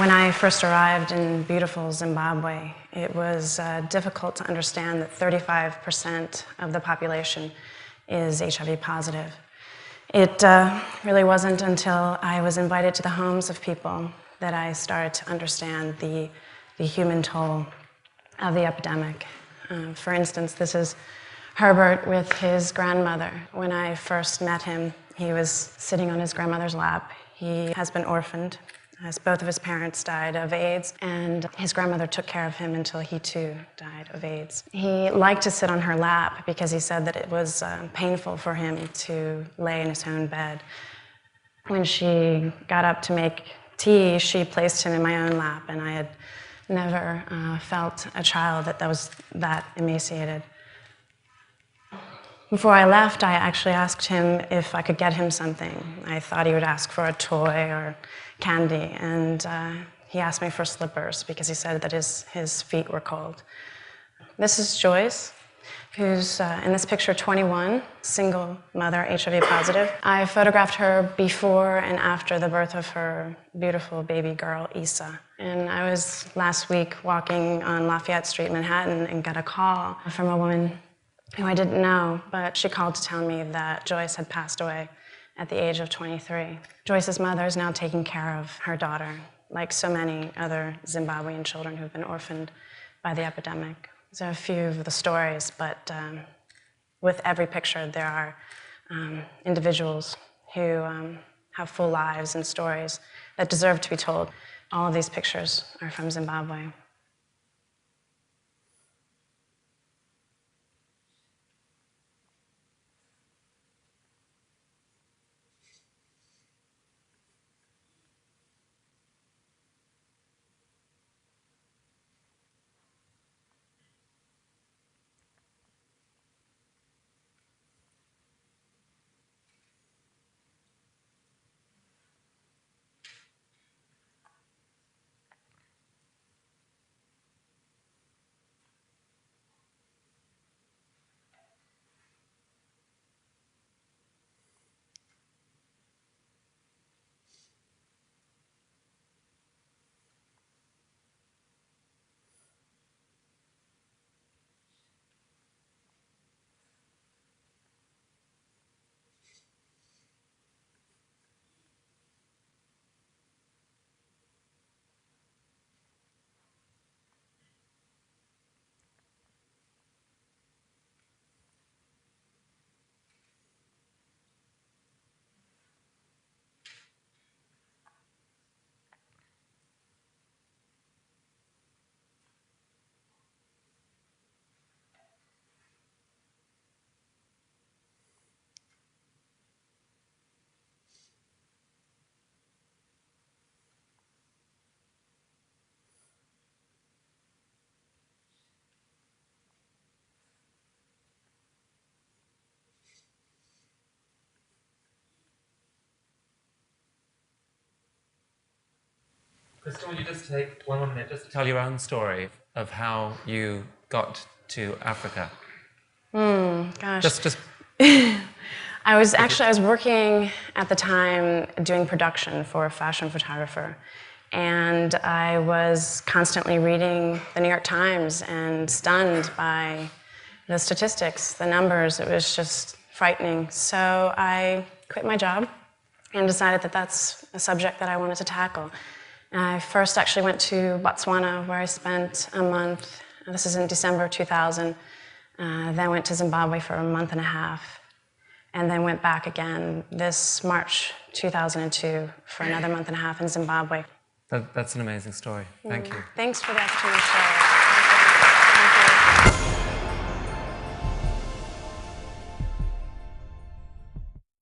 When I first arrived in beautiful Zimbabwe, it was difficult to understand that 35% of the population is HIV positive. It really wasn't until I was invited to the homes of people that I started to understand the human toll of the epidemic. For instance, this is Herbert with his grandmother. When I first met him, he was sitting on his grandmother's lap. He has been orphaned, as both of his parents died of AIDS, and his grandmother took care of him until he too died of AIDS. He liked to sit on her lap because he said that it was painful for him to lay in his own bed. When she got up to make tea, she placed him in my own lap, and I had never felt a child that was that emaciated. Before I left, I actually asked him if I could get him something. I thought he would ask for a toy or candy, and he asked me for slippers because he said that his feet were cold. This is Joyce, who's in this picture 21, single mother, HIV positive. I photographed her before and after the birth of her beautiful baby girl, Isa. And I was last week walking on Lafayette Street, Manhattan, and got a call from a woman who I didn't know, but she called to tell me that Joyce had passed away at the age of 23. Joyce's mother is now taking care of her daughter, like so many other Zimbabwean children who've been orphaned by the epidemic. So a few of the stories, but with every picture there are individuals who have full lives and stories that deserve to be told. All of these pictures are from Zimbabwe. Kristen, would you just take one more minute just to tell your own story of how you got to Africa? Gosh. Just I was working at the time doing production for a fashion photographer, and I was constantly reading the New York Times and stunned by the statistics, the numbers. It was just frightening. So I quit my job and decided that that's a subject that I wanted to tackle. I first actually went to Botswana, where I spent a month. This is in December 2000. Then went to Zimbabwe for a month and a half, and then went back again this March 2002 for another month and a half in Zimbabwe. That's an amazing story. Thank you. Thanks for the opportunity to share.